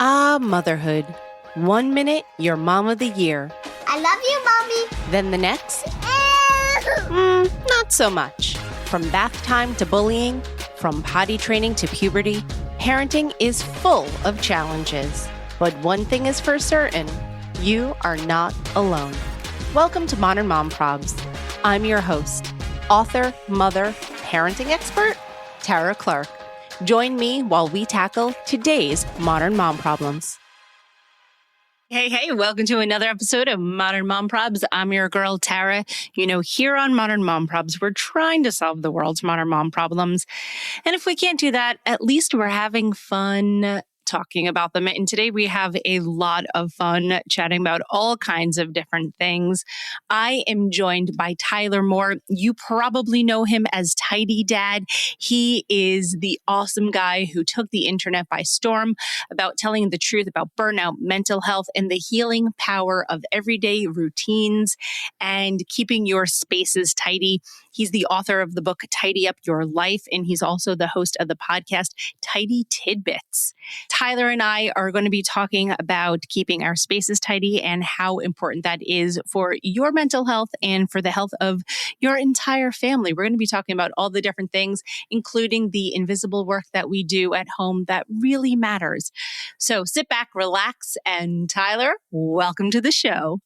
Ah, motherhood. 1 minute, you're mom of the year. I love you, Mommy. Then the next, not so much. From bath time to bullying, from potty training to puberty, parenting is full of challenges. But one thing is for certain, you are not alone. Welcome to Modern Mom Probs. I'm your host, author, mother, parenting expert, Tara Clark. Join me while we tackle today's modern mom problems. Hey, welcome to another episode of Modern Mom Probs. I'm your girl, Tara. Here on Modern Mom Probs, we're trying to solve the world's modern mom problems. And if we can't do that, at least we're having fun talking about them. And today we have a lot of fun chatting about all kinds of different things. I am joined by Tyler Moore. You probably know him as Tidy Dad. He is the awesome guy who took the internet by storm about telling the truth about burnout, mental health, and the healing power of everyday routines and keeping your spaces tidy. He's the author of the book, Tidy Up Your Life, and he's also the host of the podcast, Tidy Tidbits. Tyler and I are going to be talking about keeping our spaces tidy and how important that is for your mental health and for the health of your entire family. We're going to be talking about all the different things, including the invisible work that we do at home that really matters. So sit back, relax, and Tyler, welcome to the show.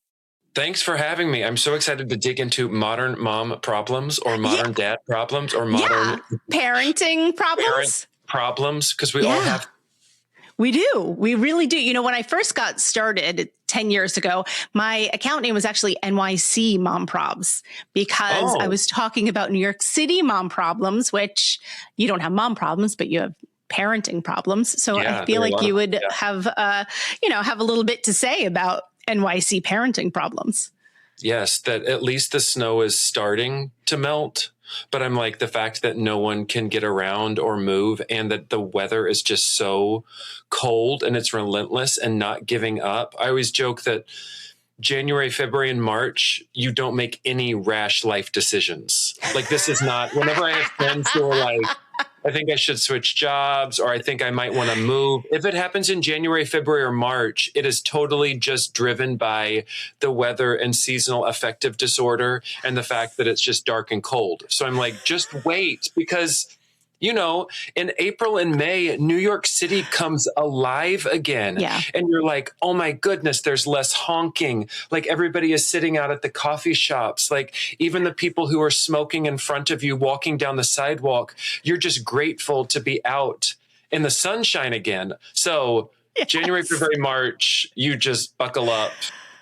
Thanks for having me. I'm so excited to dig into modern mom problems or modern dad problems or modern parenting problems. Parent problems, because we all have. We do. We really do. When I first got started 10 years ago, my account name was actually NYC Mom Probs because I was talking about New York City mom problems, which you don't have mom problems, but you have parenting problems. So I feel like you would have a little bit to say about NYC parenting problems. Yes, that at least the snow is starting to melt. But I'm like, the fact that no one can get around or move and that the weather is just so cold and it's relentless and not giving up. I always joke that January, February, and March, you don't make any rash life decisions. Like, this is not, whenever I have friends who are like, I think I should switch jobs, or I think I might want to move. If it happens in January, February, or March, it is totally just driven by the weather and seasonal affective disorder and the fact that it's just dark and cold. So I'm like, just wait, because in April and May, New York City comes alive again. Yeah. And you're like, oh my goodness, there's less honking. Like, everybody is sitting out at the coffee shops. Like, even the people who are smoking in front of you, walking down the sidewalk, you're just grateful to be out in the sunshine again. So January, February, March, you just buckle up.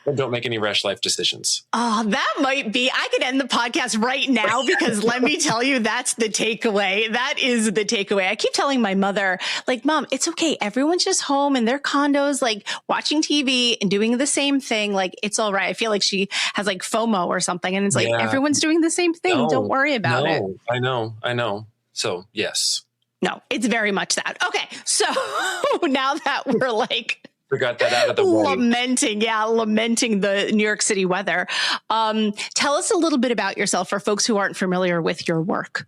And don't make any rash life decisions. Oh, that might be, I could end the podcast right now because let me tell you, that's the takeaway. That is the takeaway. I keep telling my mother, like, Mom, it's okay. Everyone's just home in their condos, like watching TV and doing the same thing. Like, it's all right. I feel like she has like FOMO or something. And it's like, everyone's doing the same thing. Don't worry about it. I know. So yes. No, it's very much that. Okay. So now that we're like, we got that out of the way. Lamenting the New York City weather. Tell us a little bit about yourself for folks who aren't familiar with your work.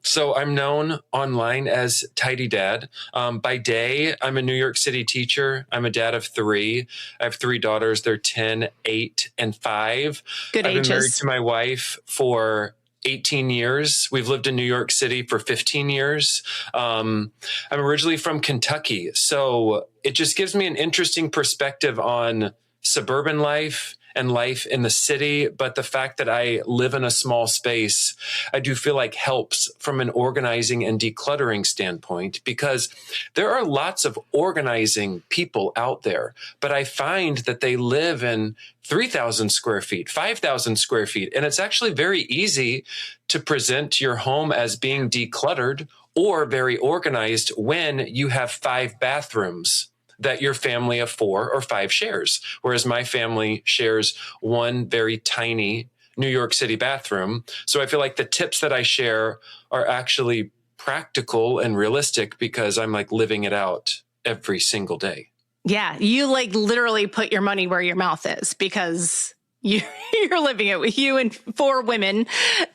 So I'm known online as Tidy Dad. By day, I'm a New York City teacher. I'm a dad of 3. I have 3 daughters. They're 10, 8, and 5. Good ages. I've been married to my wife for 18 years. We've lived in New York City for 15 years. I'm originally from Kentucky, so it just gives me an interesting perspective on suburban life and life in the city. But the fact that I live in a small space, I do feel like helps from an organizing and decluttering standpoint, because there are lots of organizing people out there, but I find that they live in 3,000 square feet, 5,000 square feet. And it's actually very easy to present your home as being decluttered or very organized when you have 5 bathrooms that your family of 4 or 5 shares. Whereas my family shares one very tiny New York City bathroom. So I feel like the tips that I share are actually practical and realistic because I'm like living it out every single day. Yeah, you like literally put your money where your mouth is because you're living it. With you and 4 women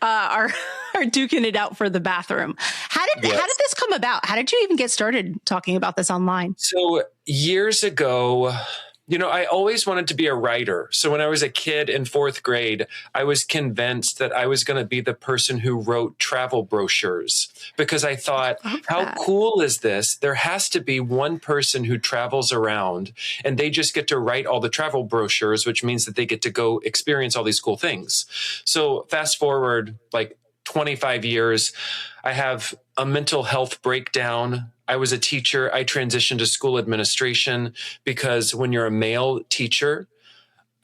are are duking it out for the bathroom. How did this come about? How did you even get started talking about this online? So years ago, I always wanted to be a writer. So when I was a kid in fourth grade, I was convinced that I was going to be the person who wrote travel brochures because I thought, how cool is this? There has to be one person who travels around and they just get to write all the travel brochures, which means that they get to go experience all these cool things. So fast forward like 25 years, I have a mental health breakdown. I was a teacher. I transitioned to school administration because when you're a male teacher,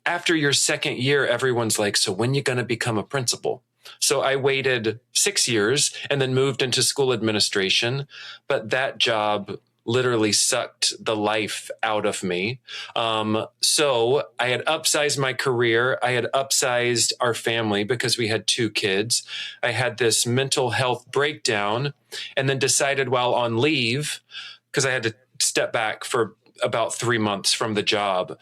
after your second year, everyone's like, so when you going to become a principal? So I waited 6 years and then moved into school administration. But that job literally sucked the life out of me. So I had upsized my career. I had upsized our family because we had 2 kids. I had this mental health breakdown and then decided while on leave, because I had to step back for about 3 months from the job.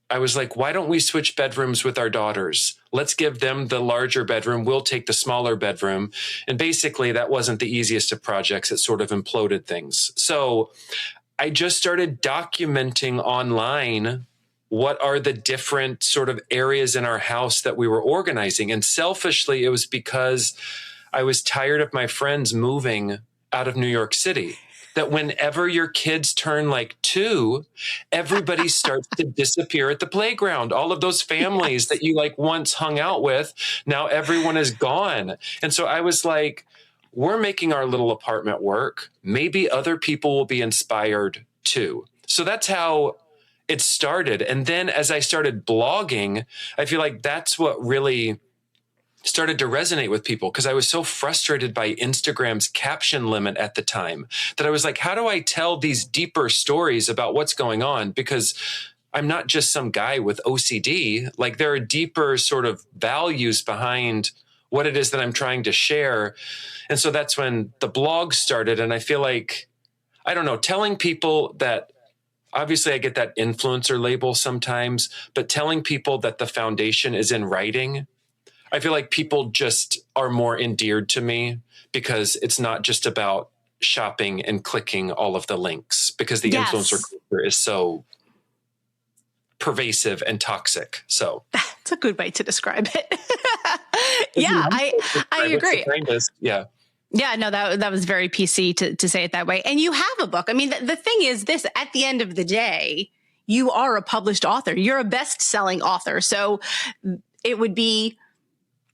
I was like, why don't we switch bedrooms with our daughters? Let's give them the larger bedroom. We'll take the smaller bedroom. And basically, that wasn't the easiest of projects. It sort of imploded things. So I just started documenting online what are the different sort of areas in our house that we were organizing. And selfishly, it was because I was tired of my friends moving out of New York City. That whenever your kids turn like 2, everybody starts to disappear at the playground. All of those families that you like once hung out with, now everyone is gone. And so I was like, we're making our little apartment work. Maybe other people will be inspired too. So that's how it started. And then as I started blogging, I feel like that's what really started to resonate with people because I was so frustrated by Instagram's caption limit at the time that I was like, how do I tell these deeper stories about what's going on? Because I'm not just some guy with OCD. Like there are deeper sort of values behind what it is that I'm trying to share. And so that's when the blog started. And I feel like, I don't know, telling people that obviously I get that influencer label sometimes, but telling people that the foundation is in writing, I feel like people just are more endeared to me because it's not just about shopping and clicking all of the links because the influencer culture is so pervasive and toxic. So that's a good way to describe it. Yeah, I agree. Yeah. Yeah, no, that was very PC to say it that way. And you have a book. I mean, the thing is this, at the end of the day, you are a published author. You're a best-selling author. So it would be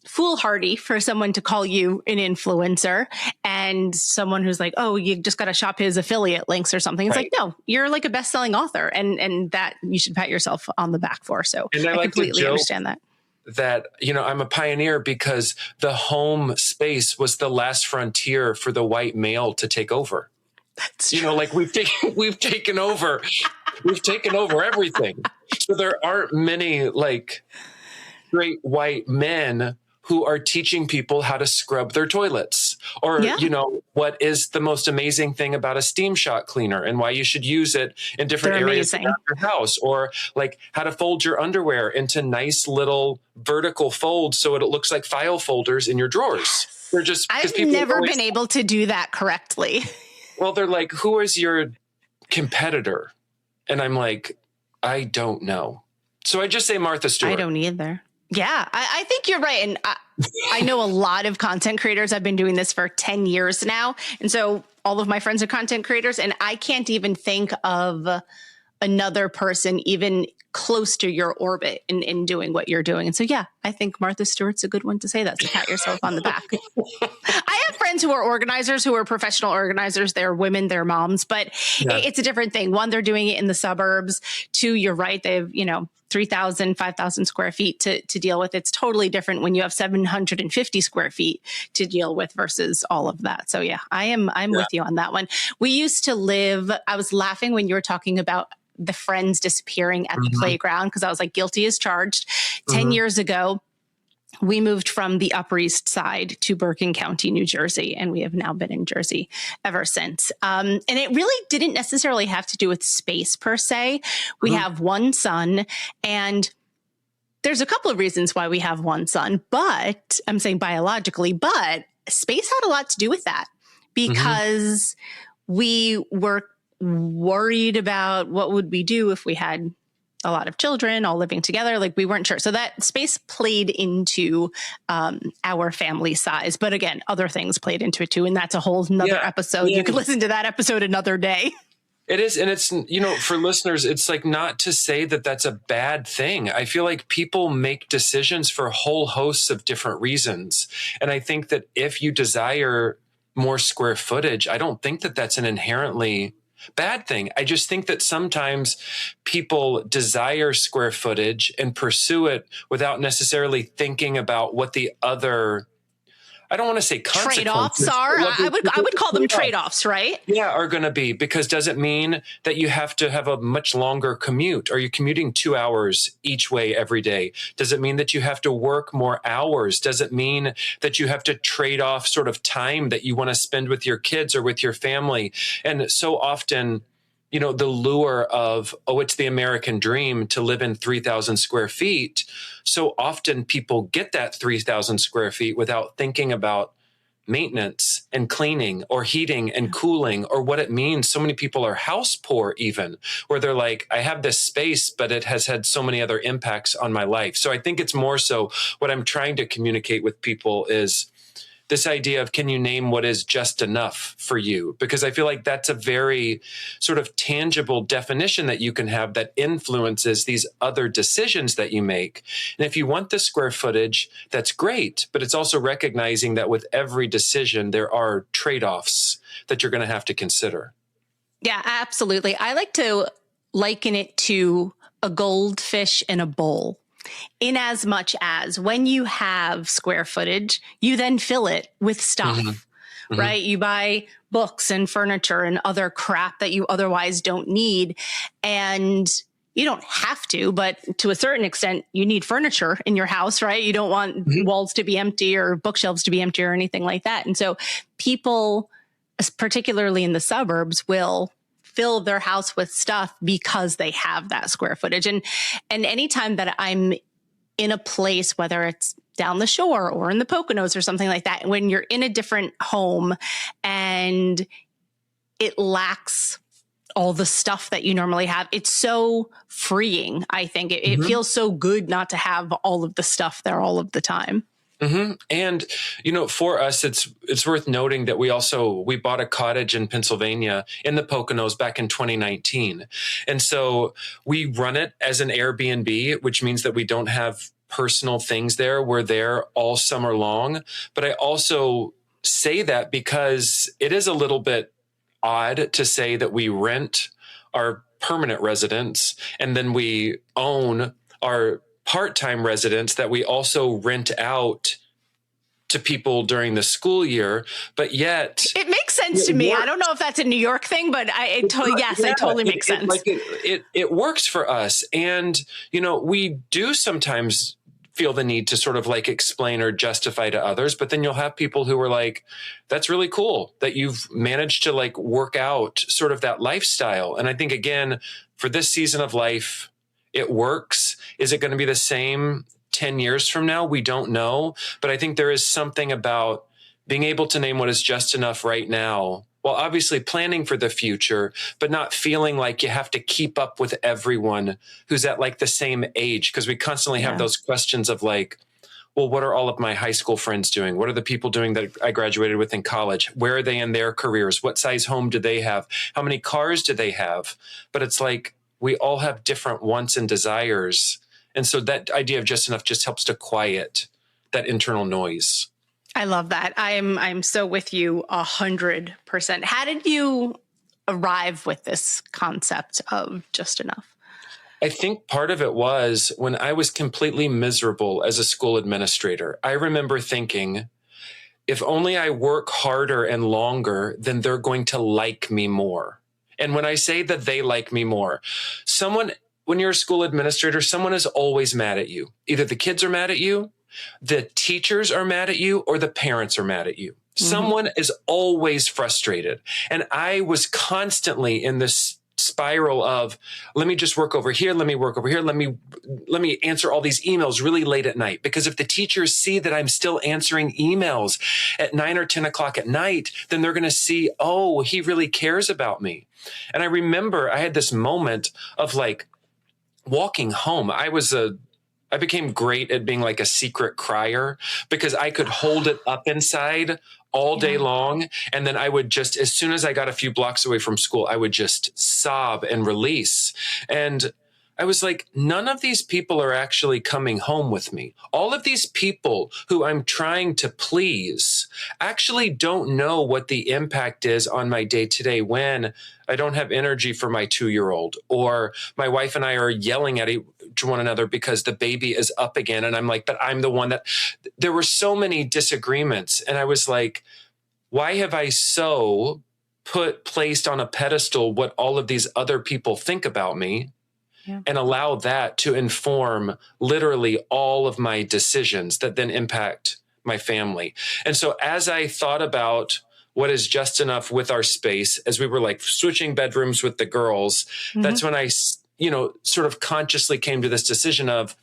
foolhardy for someone to call you an influencer and someone who's like, oh, you just got to shop his affiliate links or something. It's like, no, you're like a best-selling author and that you should pat yourself on the back for. So I like completely understand that. That, I'm a pioneer because the home space was the last frontier for the white male to take over. That's like we've taken over everything. So there aren't many like straight white men who are teaching people how to scrub their toilets or, what is the most amazing thing about a steam shot cleaner and why you should use it in different areas of your house or like how to fold your underwear into nice little vertical folds so it looks like file folders in your drawers. They're just, I've never been able to do that correctly. Well, they're like, who is your competitor? And I'm like, I don't know. So I just say Martha Stewart. I don't either. Yeah, I think you're right. And I know a lot of content creators. I've been doing this for 10 years now. And so all of my friends are content creators. And I can't even think of another person even close to your orbit in doing what you're doing. And so, yeah, I think Martha Stewart's a good one to say that. So pat yourself on the back. I have friends who are organizers, who are professional organizers. They're women, they're moms, but it's a different thing. One, they're doing it in the suburbs. 2, you're right. They have, 3,000, 5,000 square feet to deal with. It's totally different when you have 750 square feet to deal with versus all of that. So yeah, I'm with you on that one. We used to live, I was laughing when you were talking about the friends disappearing at the playground because I was like, guilty as charged. 10 years ago, we moved from the Upper East Side to Bergen County, New Jersey, and we have now been in Jersey ever since. And it really didn't necessarily have to do with space per se. We have one son, and there's a couple of reasons why we have one son, but I'm saying biologically, but space had a lot to do with that because we were worried about what would we do if we had a lot of children all living together. Like we weren't sure. So that space played into our family size. But again, other things played into it too. And that's a whole nother episode. You can listen to that episode another day. It is. And it's, for listeners, it's like not to say that that's a bad thing. I feel like people make decisions for whole hosts of different reasons. And I think that if you desire more square footage, I don't think that that's an inherently bad thing. I just think that sometimes people desire square footage and pursue it without necessarily thinking about what the other, I don't want to say trade-offs are. I would call them trade-offs, right? Yeah, are going to be, because does it mean that you have to have a much longer commute? Are you commuting 2 hours each way every day? Does it mean that you have to work more hours? Does it mean that you have to trade off sort of time that you want to spend with your kids or with your family? And so often, the lure of, it's the American dream to live in 3,000 square feet. So often people get that 3,000 square feet without thinking about maintenance and cleaning or heating and cooling or what it means. So many people are house poor even, where they're like, I have this space, but it has had so many other impacts on my life. So I think it's more so what I'm trying to communicate with people is this idea of, can you name what is just enough for you? Because I feel like that's a very sort of tangible definition that you can have that influences these other decisions that you make. And if you want the square footage, that's great. But it's also recognizing that with every decision, there are trade-offs that you're going to have to consider. Yeah, absolutely. I like to liken it to a goldfish in a bowl. In as much as when you have square footage, you then fill it with stuff, right? You buy books and furniture and other crap that you otherwise don't need. And you don't have to, but to a certain extent, you need furniture in your house, right? You don't want walls to be empty or bookshelves to be empty or anything like that. And so people, particularly in the suburbs, will fill their house with stuff because they have that square footage. And anytime that I'm in a place, whether it's down the shore or in the Poconos or something like that, when you're in a different home and it lacks all the stuff that you normally have, it's so freeing. I think it feels so good not to have all of the stuff there all of the time. And, for us, it's worth noting that we bought a cottage in Pennsylvania in the Poconos back in 2019. And so we run it as an Airbnb, which means that we don't have personal things there. We're there all summer long. But I also say that because it is a little bit odd to say that we rent our permanent residence and then we own our part-time residents that we also rent out to people during the school year, but yet it makes sense to me. I don't know if that's a New York thing, but it totally makes sense. It works for us. And, we do sometimes feel the need to sort of like explain or justify to others, but then you'll have people who are like, that's really cool that you've managed to like work out sort of that lifestyle. And I think, again, for this season of life, it works. Is it going to be the same 10 years from now? We don't know. But I think there is something about being able to name what is just enough right now, while obviously planning for the future, but not feeling like you have to keep up with everyone who's at like the same age. Because we constantly have those questions of like, well, what are all of my high school friends doing? What are the people doing that I graduated with in college? Where are they in their careers? What size home do they have? How many cars do they have? But it's like, we all have different wants and desires. And so that idea of just enough just helps to quiet that internal noise. I love that. I'm so with you 100%. How did you arrive with this concept of just enough? I think part of it was when I was completely miserable as a school administrator. I remember thinking, if only I work harder and longer, then they're going to like me more. And when I say that they like me more, when you're a school administrator, someone is always mad at you. Either the kids are mad at you, the teachers are mad at you, or the parents are mad at you. Someone is always frustrated. And I was constantly in this spiral of, let me just work over here. Let me work over here. Let me answer all these emails really late at night. Because if the teachers see that I'm still answering emails at 9 or 10 o'clock at night, then they're going to see, oh, he really cares about me. And I remember I had this moment of like walking home. I became great at being like a secret crier because I could hold it up inside all day long. And then I would just, as soon as I got a few blocks away from school, I would just sob and release. And I was like, none of these people are actually coming home with me. All of these people who I'm trying to please actually don't know what the impact is on my day to day when I don't have energy for my 2-year-old, or my wife and I are yelling at one another because the baby is up again. And I'm like, but I'm the one that, there were so many disagreements. And I was like, why have I so placed on a pedestal what all of these other people think about me? And allow that to inform literally all of my decisions that then impact my family. And so as I thought about what is just enough with our space, as we were like switching bedrooms with the girls, that's when I, sort of consciously came to this decision of,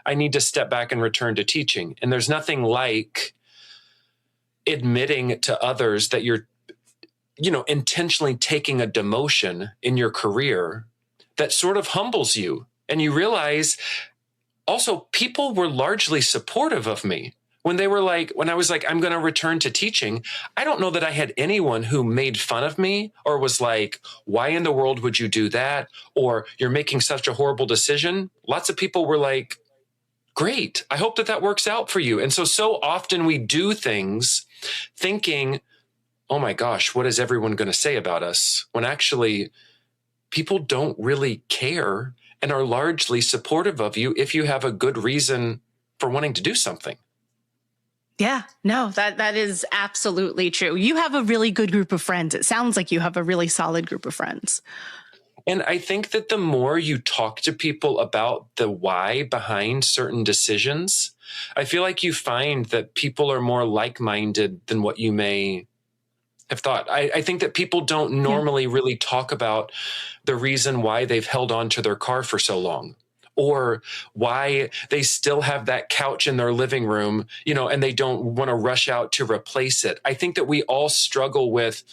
I need to step back and return to teaching. And there's nothing like admitting to others that you're, intentionally taking a demotion in your career that sort of humbles you. And you realize also people were largely supportive of me when I was like, I'm going to return to teaching. I don't know that I had anyone who made fun of me or was like, why in the world would you do that? Or you're making such a horrible decision. Lots of people were like, great. I hope that works out for you. And so often we do things thinking, oh my gosh, what is everyone going to say about us? When actually people don't really care and are largely supportive of you if you have a good reason for wanting to do something. Yeah, no, that is absolutely true. You have a really good group of friends. It sounds like you have a really solid group of friends. And I think that the more you talk to people about the why behind certain decisions, I feel like you find that people are more like-minded than what you may have thought. I think that people don't normally really talk about the reason why they've held on to their car for so long, or why they still have that couch in their living room, and they don't want to rush out to replace it. I think that we all struggle with,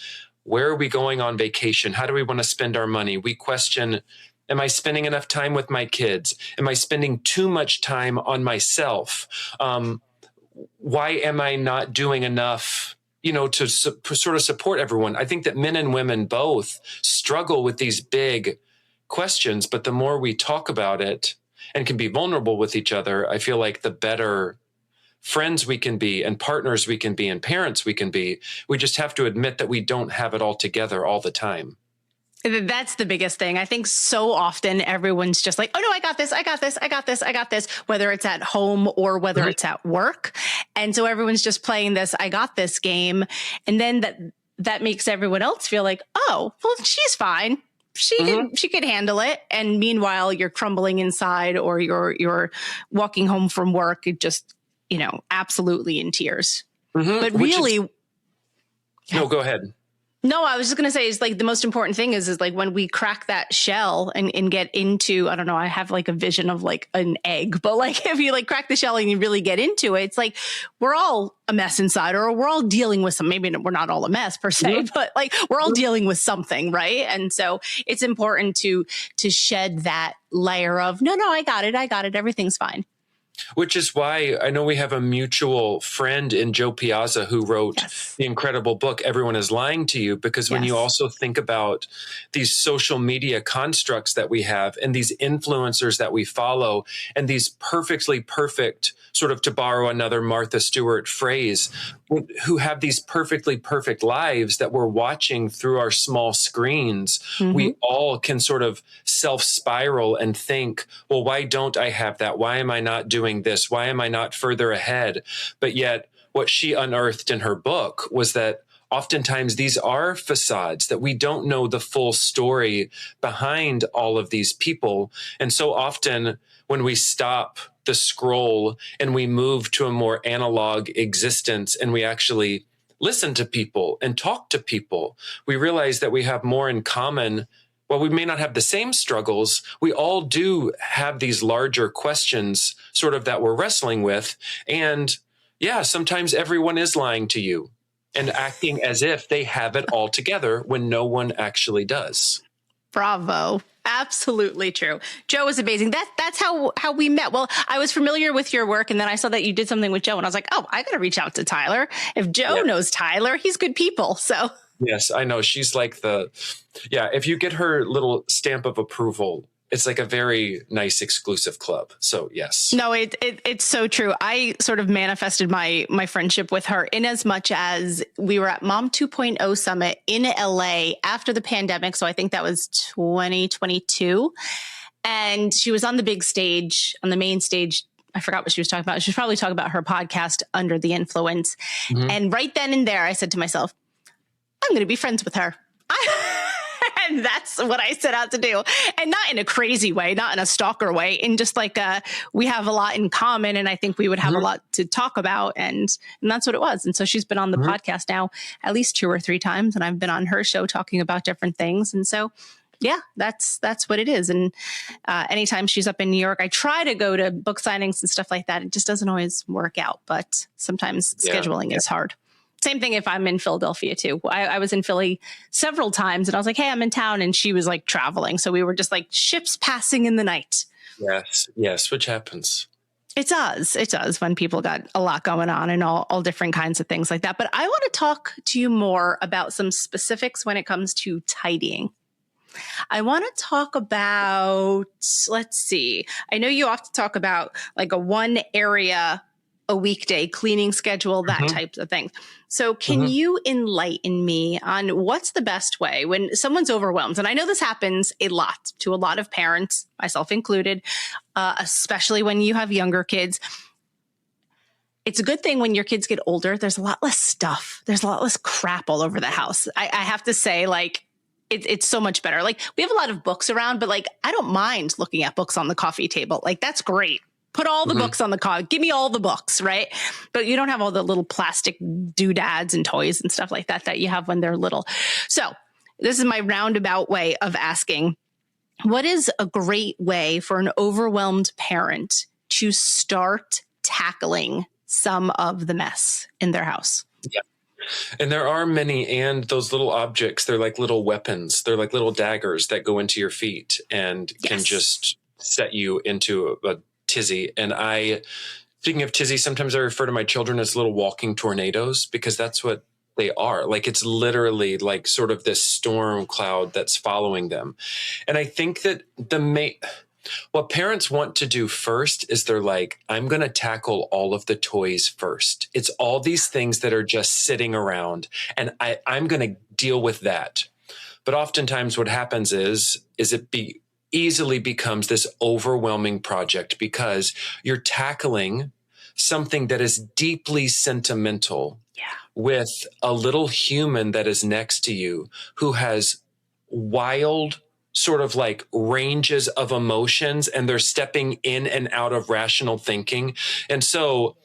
where are we going on vacation? How do we want to spend our money? We question, am I spending enough time with my kids? Am I spending too much time on myself? Why am I not doing enough to sort of support everyone? I think that men and women both struggle with these big questions, but the more we talk about it and can be vulnerable with each other, I feel like the better friends we can be and partners we can be and parents we can be. We just have to admit that we don't have it all together all the time. That's the biggest thing. I think so often everyone's just like, oh no, I got this, whether it's at home or whether it's at work. And so everyone's just playing this, I got this game. And then that makes everyone else feel like, oh, well, she's fine. She could handle it. And meanwhile, you're crumbling inside, or you're walking home from work, just, absolutely in tears. But really, no, go ahead. No, I was just going to say, is like the most important thing is like when we crack that shell and get into, I don't know, I have like a vision of like an egg, but like if you like crack the shell and you really get into it, it's like we're all a mess inside, or we're all dealing with some, maybe we're not all a mess per se, but like we're all dealing with something, right? And so it's important to shed that layer of, no, I got it, everything's fine. Which is why I know we have a mutual friend in Joe Piazza who wrote the incredible book, Everyone is Lying to You, because when you also think about these social media constructs that we have and these influencers that we follow and these perfectly perfect, sort of to borrow another Martha Stewart phrase, who have these perfectly perfect lives that we're watching through our small screens, we all can sort of self-spiral and think, well, why don't I have that? Why am I not doing this? Why am I not further ahead? But yet what she unearthed in her book was that oftentimes these are facades, that we don't know the full story behind all of these people. And so often when we stop the scroll and we move to a more analog existence and we actually listen to people and talk to people, we realize that we have more in common while we may not have the same struggles, we all do have these larger questions sort of that we're wrestling with. And yeah, sometimes everyone is lying to you and acting as if they have it all together when no one actually does. Bravo. Absolutely true. Joe is amazing. That's how we met. Well, I was familiar with your work, and then I saw that you did something with Joe, and I was like, oh, I got to reach out to Tyler. If Joe knows Tyler, he's good people. So yes, I know. She's like if you get her little stamp of approval, it's like a very nice exclusive club. So yes. No, it's so true. I sort of manifested my friendship with her in as much as we were at Mom 2.0 Summit in LA after the pandemic. So I think that was 2022. And she was on the big stage, on the main stage. I forgot what she was talking about. She was probably talking about her podcast, Under the Influence. Mm-hmm. And right then and there, I said to myself, I'm going to be friends with her. And that's what I set out to do. And not in a crazy way, not in a stalker way, in just like we have a lot in common. And I think we would have a lot to talk about. And that's what it was. And so she's been on the podcast now at least 2 or 3 times. And I've been on her show talking about different things. And so, yeah, that's what it is. And anytime she's up in New York, I try to go to book signings and stuff like that. It just doesn't always work out. But sometimes scheduling is hard. Same thing if I'm in Philadelphia too. I was in Philly several times and I was like, hey, I'm in town. And she was like traveling. So we were just like ships passing in the night. Yes, which happens. It does when people got a lot going on and all different kinds of things like that. But I want to talk to you more about some specifics when it comes to tidying. I want to talk about, let's see. I know you often talk about like a one area a weekday cleaning schedule, that type of thing. So can you enlighten me on what's the best way when someone's overwhelmed? And I know this happens a lot to a lot of parents, myself included, especially when you have younger kids. It's a good thing when your kids get older, there's a lot less stuff. There's a lot less crap all over the house. I have to say, like, it's so much better. Like, we have a lot of books around, but like, I don't mind looking at books on the coffee table. Like, that's great. Put all the books on the coffee. Give me all the books, right? But you don't have all the little plastic doodads and toys and stuff like that you have when they're little. So this is my roundabout way of asking, what is a great way for an overwhelmed parent to start tackling some of the mess in their house? Yeah. And there are many, and those little objects, they're like little weapons. They're like little daggers that go into your feet and can just set you into a tizzy. And speaking of tizzy, sometimes I refer to my children as little walking tornadoes because that's what they are. Like, it's literally like sort of this storm cloud that's following them. And I think that what parents want to do first is they're like, I'm going to tackle all of the toys first. It's all these things that are just sitting around and I'm going to deal with that. But oftentimes what happens is it easily becomes this overwhelming project because you're tackling something that is deeply sentimental with a little human that is next to you who has wild sort of like ranges of emotions, and they're stepping in and out of rational thinking. And so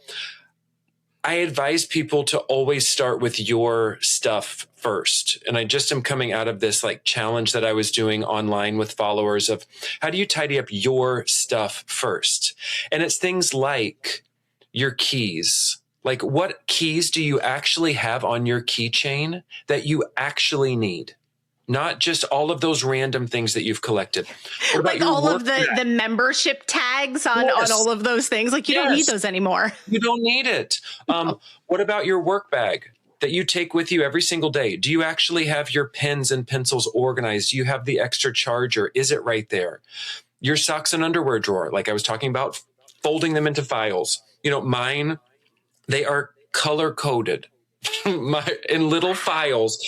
I advise people to always start with your stuff first. And I just am coming out of this like challenge that I was doing online with followers of how do you tidy up your stuff first? And it's things like your keys. Like, what keys do you actually have on your keychain that you actually need? Not just all of those random things that you've collected. Like all of the membership tags on all of those things. Like, you don't need those anymore. You don't need it. What about your work bag that you take with you every single day? Do you actually have your pens and pencils organized? Do you have the extra charger? Is it right there? Your socks and underwear drawer, like I was talking about, folding them into files. You know, mine, they are color coded. In little files,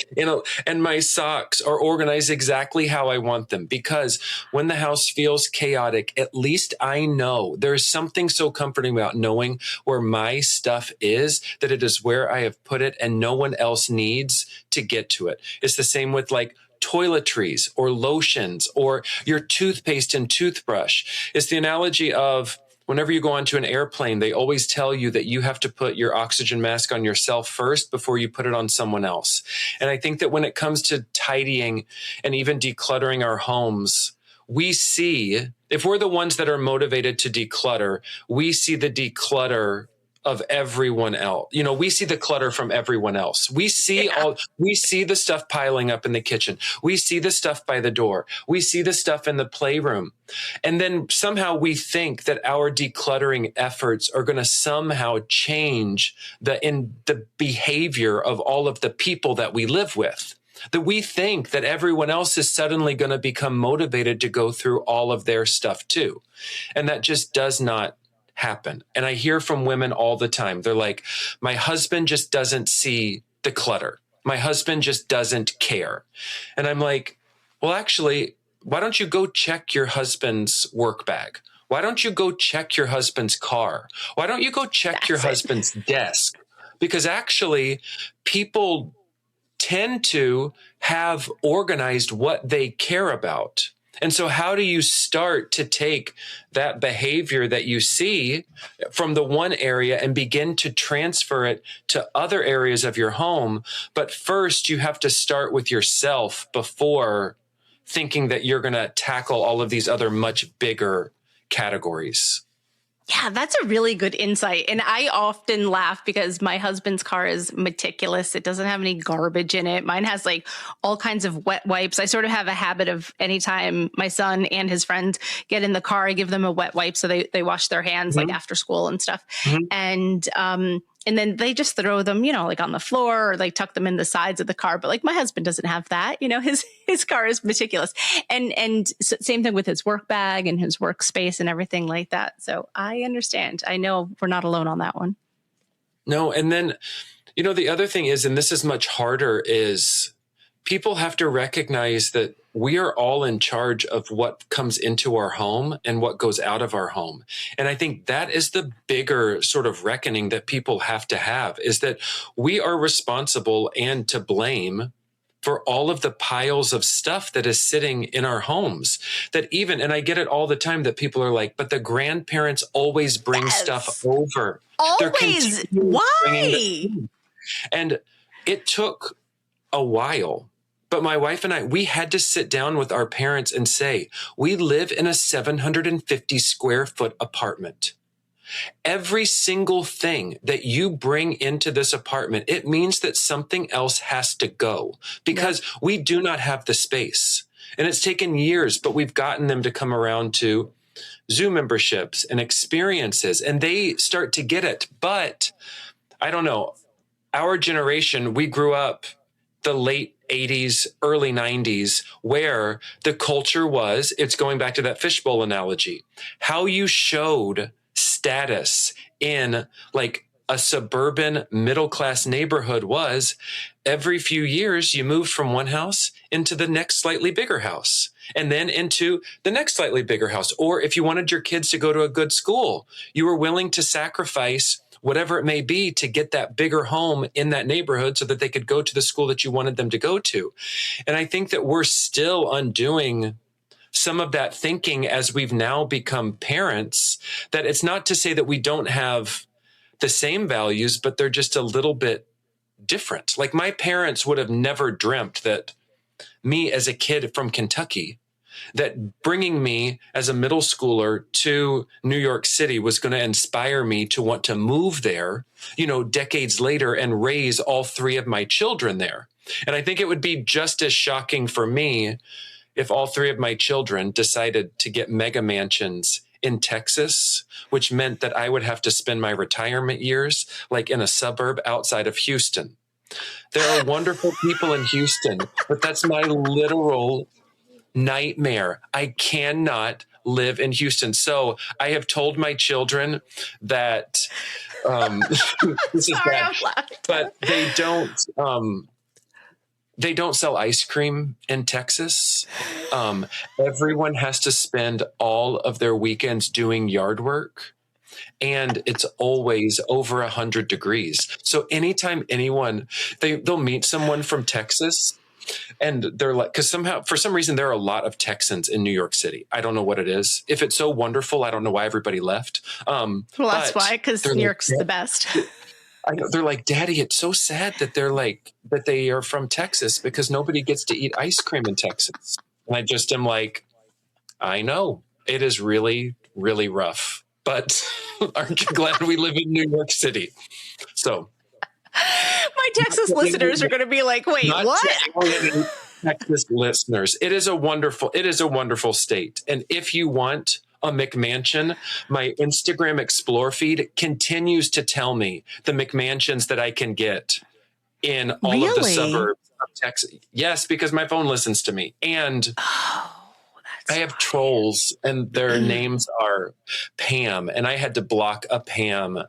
and my socks are organized exactly how I want them, because when the house feels chaotic, at least I know there's something so comforting about knowing where my stuff is, that it is where I have put it and no one else needs to get to it. It's the same with like toiletries or lotions or your toothpaste and toothbrush. It's the analogy of Whenever you go onto an airplane, they always tell you that you have to put your oxygen mask on yourself first before you put it on someone else. And I think that when it comes to tidying and even decluttering our homes, we see, if we're the ones that are motivated to declutter, we see the declutter of everyone else. You know, we see the clutter from everyone else. We see we see the stuff piling up in the kitchen. We see the stuff by the door. We see the stuff in the playroom. And then somehow we think that our decluttering efforts are going to somehow change the behavior of all of the people that we live with. That we think that everyone else is suddenly going to become motivated to go through all of their stuff too. And that just does not happen. And I hear from women all the time. They're like, my husband just doesn't see the clutter. My husband just doesn't care. And I'm like, well, actually, why don't you go check your husband's work bag? Why don't you go check your husband's car? Why don't you go check your husband's desk? Because actually, people tend to have organized what they care about. And so how do you start to take that behavior that you see from the one area and begin to transfer it to other areas of your home? But first, you have to start with yourself before thinking that you're going to tackle all of these other much bigger categories. Yeah, that's a really good insight. And I often laugh because my husband's car is meticulous. It doesn't have any garbage in it. Mine has like all kinds of wet wipes. I sort of have a habit of anytime my son and his friends get in the car, I give them a wet wipe so they wash their hands like after school and stuff. And then they just throw them, you know, like on the floor or like tuck them in the sides of the car. But like my husband doesn't have that, you know, his car is meticulous. And so same thing with his work bag and his workspace and everything like that. So I understand. I know we're not alone on that one. No. And then, you know, the other thing is, and this is much harder, is people have to recognize that we are all in charge of what comes into our home and what goes out of our home. And I think that is the bigger sort of reckoning that people have to have, is that we are responsible and to blame for all of the piles of stuff that is sitting in our homes. That even, and I get it all the time that people are like, but the grandparents always bring stuff over. Always. Why? And it took a while. But my wife and I, we had to sit down with our parents and say, we live in a 750 square foot apartment. Every single thing that you bring into this apartment, it means that something else has to go because we do not have the space. And it's taken years, but we've gotten them to come around to Zoom memberships and experiences, and they start to get it. But I don't know, our generation, we grew up the late 80s, early 90s, where the culture was, it's going back to that fishbowl analogy, how you showed status in like a suburban middle-class neighborhood was every few years you moved from one house into the next slightly bigger house and then into the next slightly bigger house. Or if you wanted your kids to go to a good school, you were willing to sacrifice whatever it may be to get that bigger home in that neighborhood so that they could go to the school that you wanted them to go to. And I think that we're still undoing some of that thinking as we've now become parents, that it's not to say that we don't have the same values, but they're just a little bit different. Like my parents would have never dreamt that me as a kid from Kentucky, that bringing me as a middle schooler to New York City was going to inspire me to want to move there, you know, decades later and raise all three of my children there. And I think it would be just as shocking for me if all three of my children decided to get mega mansions in Texas, which meant that I would have to spend my retirement years like in a suburb outside of Houston. There are wonderful people in Houston, but that's my literal nightmare. I cannot live in Houston. So I have told my children that this is bad, but they don't sell ice cream in Texas. Everyone has to spend all of their weekends doing yard work. And it's always over 100 degrees. So anytime anyone, they'll meet someone from Texas And they're like, because somehow, for some reason, there are a lot of Texans in New York City. I don't know what it is. If it's so wonderful, I don't know why everybody left. Well, that's why, because New York's the best. I know, they're like, Daddy, it's so sad that that they are from Texas because nobody gets to eat ice cream in Texas. And I just am like, I know it is really, really rough, but aren't you glad we live in New York City? So my Texas listeners are going to be like, wait, what? Texas listeners, it is a wonderful state. And if you want a McMansion, my Instagram Explore feed continues to tell me the McMansions that I can get in all of the suburbs of Texas. Yes, because my phone listens to me. And I have trolls and their names are Pam. And I had to block a Pam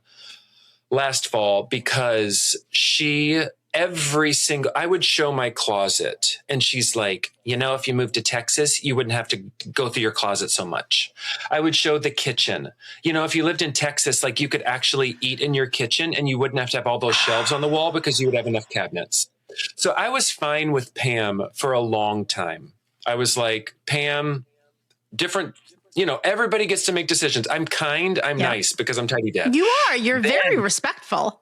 last fall because I would show my closet and she's like, if you moved to Texas, you wouldn't have to go through your closet so much. I would show the kitchen. If you lived in Texas, like you could actually eat in your kitchen and you wouldn't have to have all those shelves on the wall because you would have enough cabinets. So I was fine with Pam for a long time. I was like, Pam, different, everybody gets to make decisions. I'm kind, I'm nice because I'm tidy dad. You are. You're very respectful.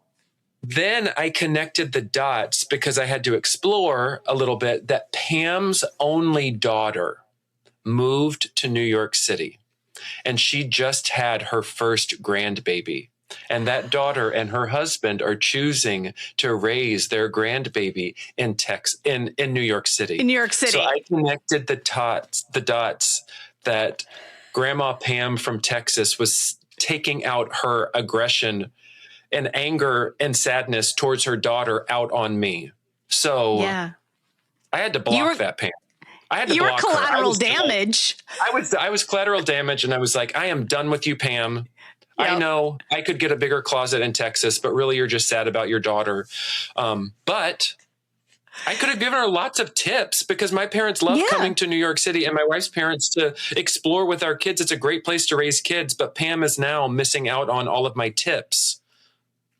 Then I connected the dots because I had to explore a little bit that Pam's only daughter moved to New York City and she just had her first grandbaby. And that daughter and her husband are choosing to raise their grandbaby in New York City. In New York City. So I connected the dots that Grandma Pam from Texas was taking out her aggression and anger and sadness towards her daughter out on me. So I had to block that Pam. I had to you were block collateral damage. I was collateral damage, and I was like, I am done with you, Pam. Yep. I know I could get a bigger closet in Texas, but really you're just sad about your daughter. But I could have given her lots of tips because my parents love coming to New York City and my wife's parents to explore with our kids. It's a great place to raise kids, but Pam is now missing out on all of my tips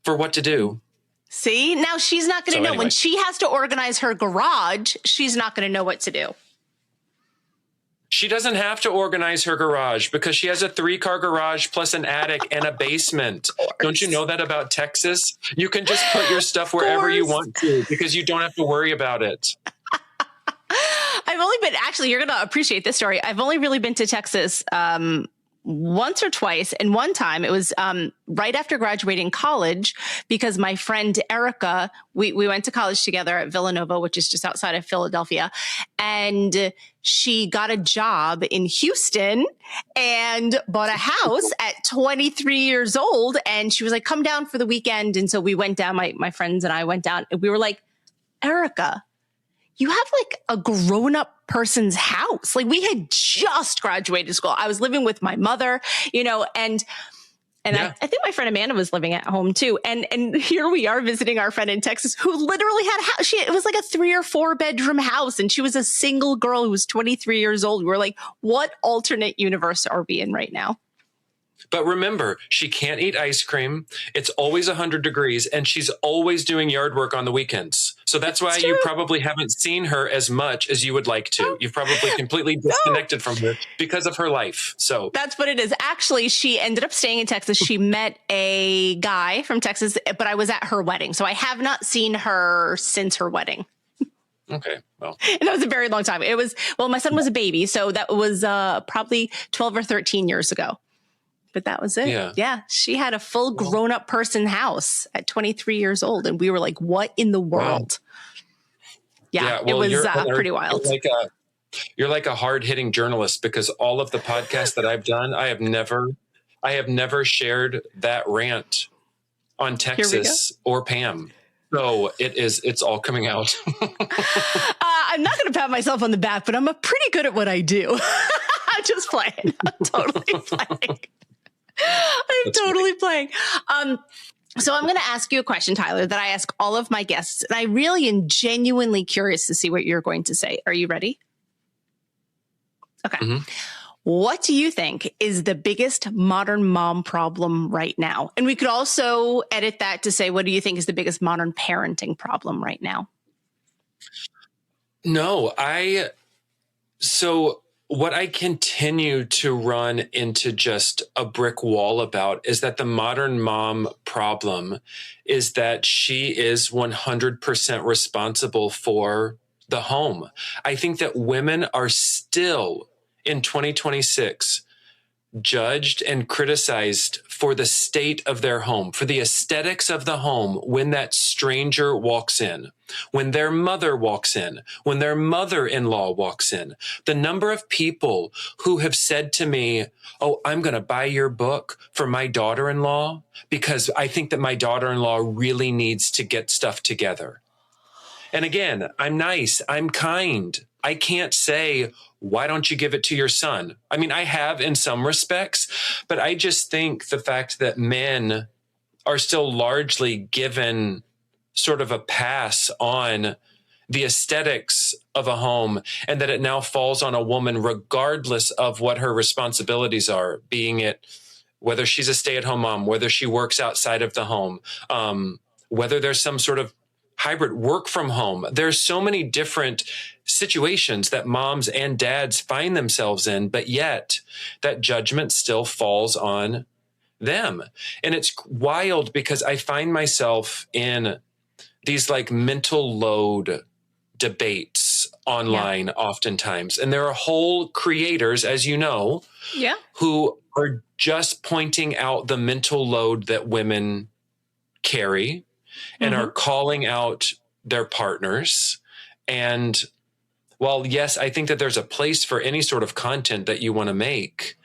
for what to do. See, now she's not going to know. Anyway. When she has to organize her garage, she's not going to know what to do. She doesn't have to organize her garage because she has a 3-car garage plus an attic and a basement. Don't you know that about Texas? You can just put your stuff wherever you want to because you don't have to worry about it. You're going to appreciate this story. I've only really been to Texas once or twice. And one time it was right after graduating college because my friend Erica, we went to college together at Villanova, which is just outside of Philadelphia. And she got a job in Houston and bought a house at 23 years old. And she was like, come down for the weekend. And so we went down, my friends and I went down and we were like, Erica, you have like a grown-up person's house. Like we had just graduated school. I was living with my mother, and I think my friend Amanda was living at home too. And here we are visiting our friend in Texas who literally had a house. It was like a 3 or 4 bedroom house. And she was a single girl who was 23 years old. We were like, what alternate universe are we in right now? But remember, she can't eat ice cream. It's always 100 degrees and she's always doing yard work on the weekends. So that's why you probably haven't seen her as much as you would like to. You've probably completely disconnected from her because of her life. So that's what it is. Actually, she ended up staying in Texas. She met a guy from Texas, but I was at her wedding. So I have not seen her since her wedding. Okay. Well, and that was a very long time. My son was a baby. So that was probably 12 or 13 years ago. But that was it. Yeah. She had a full grown-up person house at 23 years old. And we were like, what in the world? Wow. It was pretty wild. You're like a hard-hitting journalist because all of the podcasts that I've done, I have never shared that rant on Texas or Pam. So it's all coming out. I'm not going to pat myself on the back, but I'm pretty good at what I do. I'm just playing. I'm totally playing. I'm totally playing. So I'm going to ask you a question, Tyler, that I ask all of my guests. And I really am genuinely curious to see what you're going to say. Are you ready? Okay. Mm-hmm. What do you think is the biggest modern mom problem right now? And we could also edit that to say, what do you think is the biggest modern parenting problem right now? No, so what I continue to run into just a brick wall about is that the modern mom problem is that she is 100% responsible for the home. I think that women are still in 2026 judged and criticized for the state of their home, for the aesthetics of the home when that stranger walks in, when their mother walks in, when their mother-in-law walks in. The number of people who have said to me, "Oh, I'm going to buy your book for my daughter-in-law because I think that my daughter-in-law really needs to get stuff together." And again, I'm nice, I'm kind. I can't say, why don't you give it to your son? I mean, I have in some respects, but I just think the fact that men are still largely given sort of a pass on the aesthetics of a home, and that it now falls on a woman regardless of what her responsibilities are, being it whether she's a stay-at-home mom, whether she works outside of the home, whether there's some sort of hybrid work from home. There's so many different situations that moms and dads find themselves in, but yet that judgment still falls on them. And it's wild because I find myself in these like mental load debates online oftentimes. And there are whole creators, as you know, who are just pointing out the mental load that women carry and are calling out their partners. And while, yes, I think that there's a place for any sort of content that you want to make,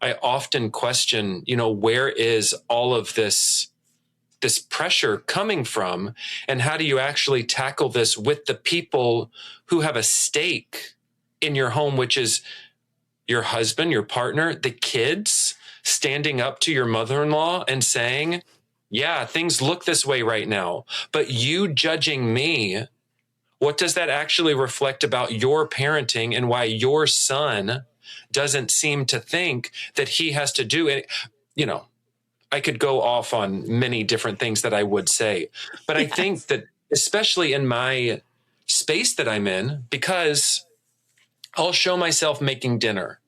I often question, where is all of this pressure coming from? And how do you actually tackle this with the people who have a stake in your home, which is your husband, your partner, the kids, standing up to your mother-in-law and saying, yeah, things look this way right now, but you judging me, what does that actually reflect about your parenting and why your son doesn't seem to think that he has to do it? I could go off on many different things that I would say, but I think that especially in my space that I'm in, because I'll show myself making dinner,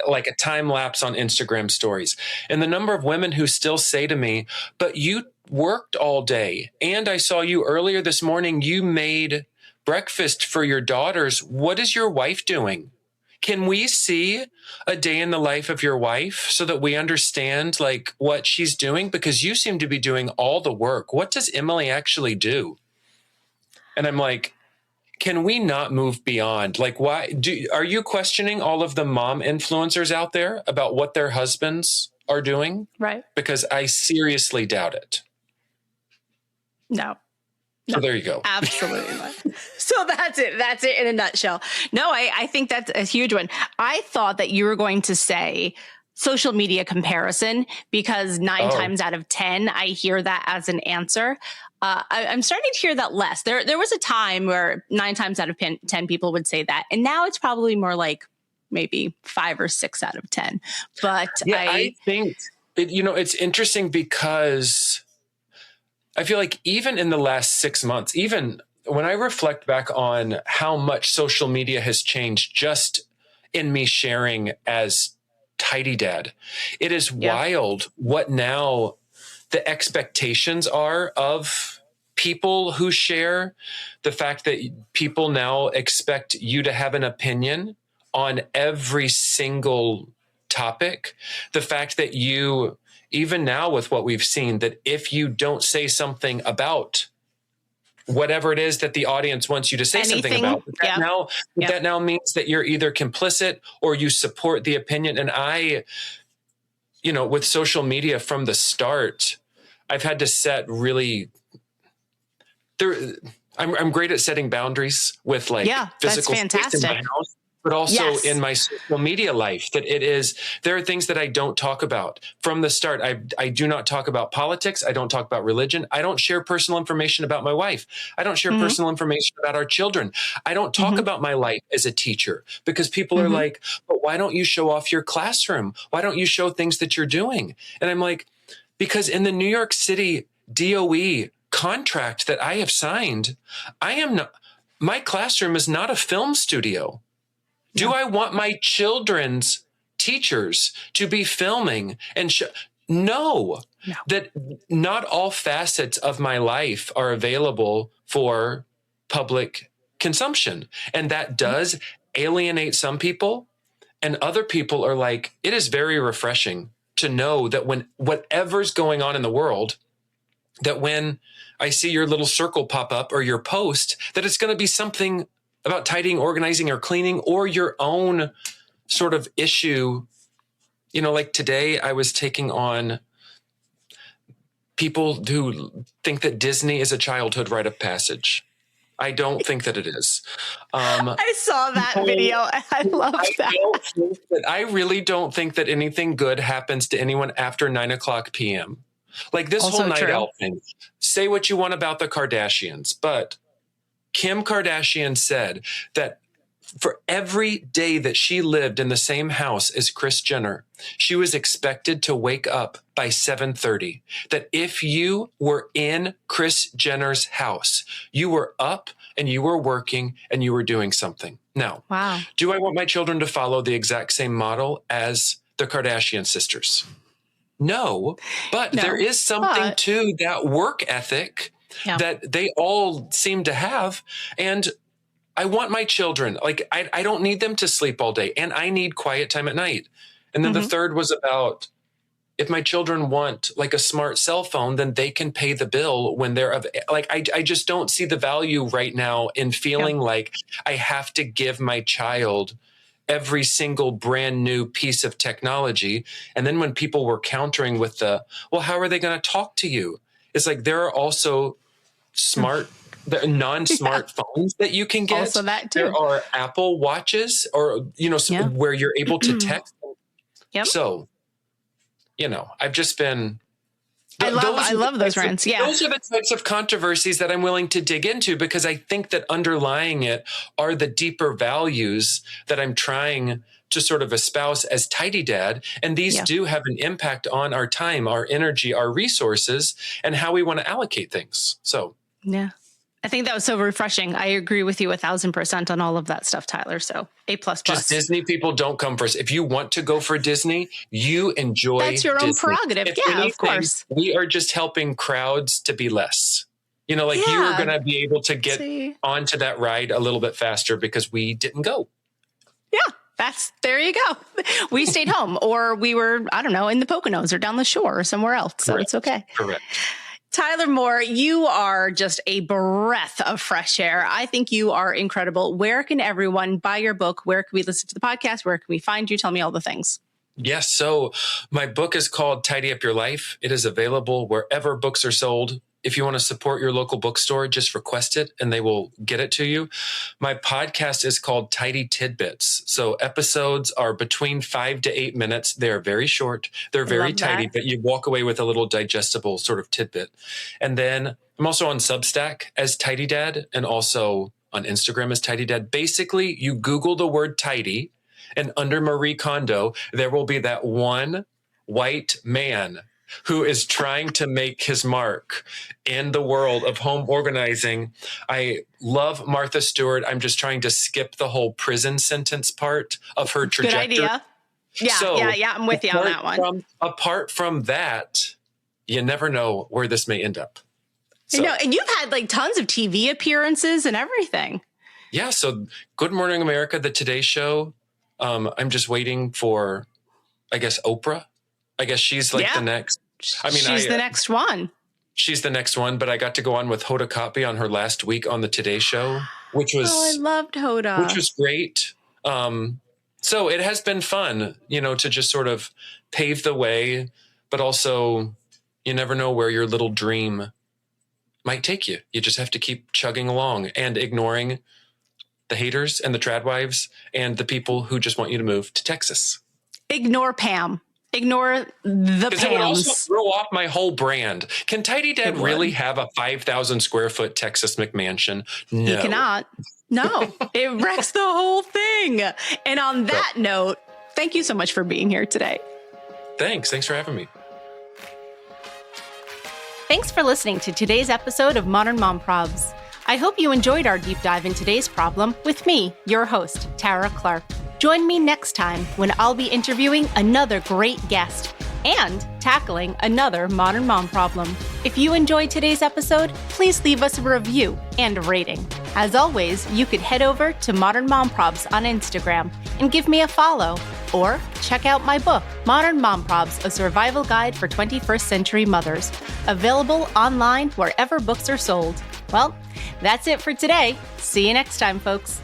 like a time lapse on Instagram stories. And the number of women who still say to me, but you worked all day. And I saw you earlier this morning, you made breakfast for your daughters. What is your wife doing? Can we see a day in the life of your wife so that we understand like what she's doing? Because you seem to be doing all the work. What does Emily actually do? And I'm like, can we not move beyond? Like, are you questioning all of the mom influencers out there about what their husbands are doing? Right. Because I seriously doubt it. No. So there you go. Absolutely not. So that's it. That's it in a nutshell. No, I think that's a huge one. I thought that you were going to say social media comparison because 9 times out of 10, I hear that as an answer. I'm starting to hear that less. There was a time where 9 times out of 10 people would say that. And now it's probably more like maybe 5 or 6 out of 10. But I think, it's interesting because I feel like even in the last 6 months, even when I reflect back on how much social media has changed just in me sharing as Tidy Dad, it is wild what now the expectations are of people who share. The fact that people now expect you to have an opinion on every single topic. The fact that you, even now with what we've seen, that if you don't say something about whatever it is that the audience wants you to say something about, that now means that you're either complicit or you support the opinion. And I, with social media from the start, I've had to set I'm great at setting boundaries with physical space in my house, but also in my social media life, that there are things that I don't talk about from the start. I do not talk about politics. I don't talk about religion. I don't share personal information about my wife. I don't share personal information about our children. I don't talk about my life as a teacher because people are like, but why don't you show off your classroom? Why don't you show things that you're doing? And I'm like, because in the New York City DOE contract that I have signed, I am not, my classroom is not a film studio. Do I want my children's teachers to be filming and No. That not all facets of my life are available for public consumption. And that does alienate some people. And other people are like, it is very refreshing to know that when whatever's going on in the world, that when I see your little circle pop up or your post, that it's going to be something about tidying, organizing, or cleaning, or your own sort of issue. You know, like today I was taking on people who think that Disney is a childhood rite of passage. I don't think that it is. I saw that video. I love that. I really don't think that anything good happens to anyone after 9:00 p.m. Like this Also whole night true. out thing. Say what you want about the Kardashians, but Kim Kardashian said that for every day that she lived in the same house as Kris Jenner, she was expected to wake up by 7:30. That if you were in Kris Jenner's house, you were up and you were working and you were doing something. Now, Wow. do I want my children to follow the exact same model as the Kardashian sisters? No, but there is something to that work ethic that they all seem to have. And I want my children, like, I don't need them to sleep all day, and I need quiet time at night. And then the third was about, if my children want like a smart cell phone, then they can pay the bill when they're like, I just don't see the value right now in feeling like I have to give my child every single brand new piece of technology. And then when people were countering with the, well, how are they going to talk to you? It's like, there are also non-smart phones that you can get. Also that too. There are Apple Watches or, where you're able to text. So, I've just been... I love those rants. Yeah. Those are the types of controversies that I'm willing to dig into, because I think that underlying it are the deeper values that I'm trying to sort of espouse as Tidy Dad. And these do have an impact on our time, our energy, our resources, and how we want to allocate things. So, yeah. I think that was so refreshing. I agree with you 1,000% on all of that stuff, Tyler. So A++. Just Disney people don't come first. If you want to go for Disney, you enjoy That's your own Disney. prerogative. If Yeah, anything, of course. We are just helping crowds to be less. You are going to be able to get onto that ride a little bit faster because we didn't go. Yeah. There you go. We stayed home, or we were, I don't know, in the Poconos or down the shore or somewhere else. So it's okay. Correct. Tyler Moore, you are just a breath of fresh air. I think you are incredible. Where can everyone buy your book? Where can we listen to the podcast? Where can we find you? Tell me all the things. Yes. So my book is called Tidy Up Your Life. It is available wherever books are sold. If you want to support your local bookstore, just request it and they will get it to you. My podcast is called Tidy Tidbits. So episodes are between 5 to 8 minutes. They're very short. They're very tidy, but you walk away with a little digestible sort of tidbit. And then I'm also on Substack as Tidy Dad and also on Instagram as Tidy Dad. Basically, you Google the word tidy, and under Marie Kondo, there will be that one white man who is trying to make his mark in the world of home organizing. I love Martha Stewart. I'm just trying to skip the whole prison sentence part of her trajectory. Good idea. Yeah. I'm with you on that one. Apart from that, you never know where this may end up. So, and you've had like tons of TV appearances and everything. Yeah. So Good Morning America, the Today Show. I'm just waiting for, I guess, Oprah. I guess she's like the next. She's the next one. She's the next one, but I got to go on with Hoda Kotb on her last week on the Today Show, which was I loved Hoda, which was great. So it has been fun, to just sort of pave the way, but also you never know where your little dream might take you. You just have to keep chugging along and ignoring the haters and the tradwives and the people who just want you to move to Texas. Ignore Pam. Ignore the Pams. It would also throw off my whole brand. Can Tidy Dad really have a 5,000 square foot Texas McMansion? No. He cannot. No, it wrecks the whole thing. And on that note, thank you so much for being here today. Thanks for having me. Thanks for listening to today's episode of Modern Mom Probs. I hope you enjoyed our deep dive in today's problem with me, your host, Tara Clark. Join me next time when I'll be interviewing another great guest and tackling another modern mom problem. If you enjoyed today's episode, please leave us a review and a rating. As always, you could head over to Modern Mom Probs on Instagram and give me a follow, or check out my book, Modern Mom Probs, A Survival Guide for 21st Century Mothers, available online wherever books are sold. Well, that's it for today. See you next time, folks.